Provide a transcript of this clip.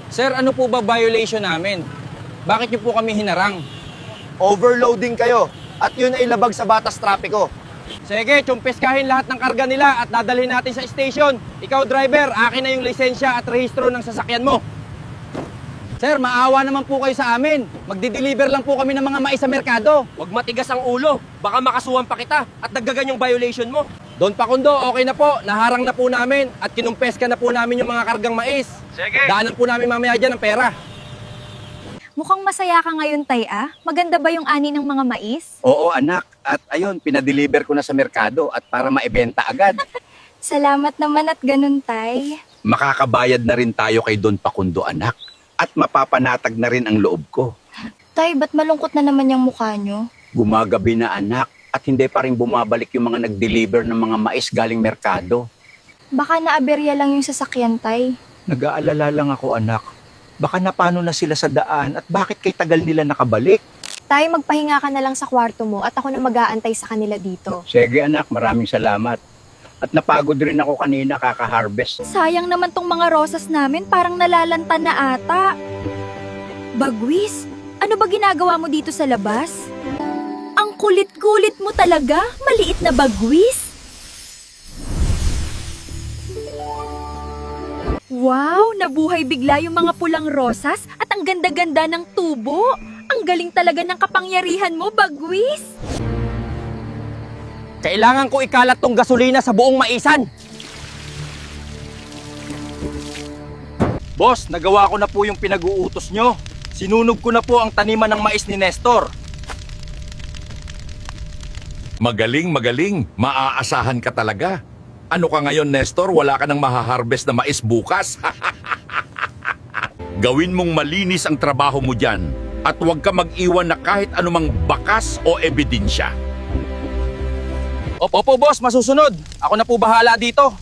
Sir, ano po ba violation namin? Bakit niyo po kami hinarang? Overloading kayo at yun ay labag sa batas trapiko. Sige, tsumpiskahin lahat ng karga nila at dadalhin natin sa station. Ikaw, driver, akin na yung lisensya at rehistro ng sasakyan mo. Sir, maawa naman po kayo sa amin. Magdi-deliver lang po kami ng mga mais sa merkado. Huwag matigas ang ulo. Baka makasuhan pa kita at dagdagan yung violation mo. Don Pakundo, okay na po. Naharang na po namin at kinumpeska na po namin yung mga kargang mais. Sige. Daanan po namin mamaya dyan ng pera. Mukhang masaya ka ngayon, Tay, ah. Maganda ba yung ani ng mga mais? Oo anak, at ayun, pinadeliver ko na sa merkado at para maibenta agad. Salamat naman at ganun, Tay. Makakabayad na rin tayo kay Don Pakundo anak. At mapapanatag na rin ang loob ko. Tay, ba't malungkot na naman yung mukha nyo? Gumagabi na anak at hindi pa rin bumabalik yung mga nag-deliver ng mga mais galing merkado. Baka naaberya lang yung sasakyan, Tay. Nag-aalala lang ako anak. Baka napano na sila sa daan at bakit kay tagal nila nakabalik? Tay, magpahinga ka na lang sa kwarto mo at ako na mag-aantay sa kanila dito. Sige anak, maraming salamat. At napagod rin ako kanina kaka-harvest. Sayang naman tong mga rosas namin, parang nalalanta na ata. Bagwis, ano ba ginagawa mo dito sa labas? Ang kulit-kulit mo talaga, maliit na bagwis. Wow, nabuhay bigla yung mga pulang rosas at ang ganda-ganda ng tubo. Ang galing talaga ng kapangyarihan mo, bagwis. Kailangan ko ikalat tong gasolina sa buong maisan. Boss, nagawa ko na po yung pinag-uutos nyo. Sinunog ko na po ang taniman ng mais ni Nestor. Magaling, magaling. Maaasahan ka talaga. Ano ka ngayon, Nestor? Wala ka nang mahaharvest na mais bukas? Gawin mong malinis ang trabaho mo dyan at huwag ka mag-iwan na kahit anumang bakas o ebidensya. Opo, boss, masusunod. Ako na po bahala dito.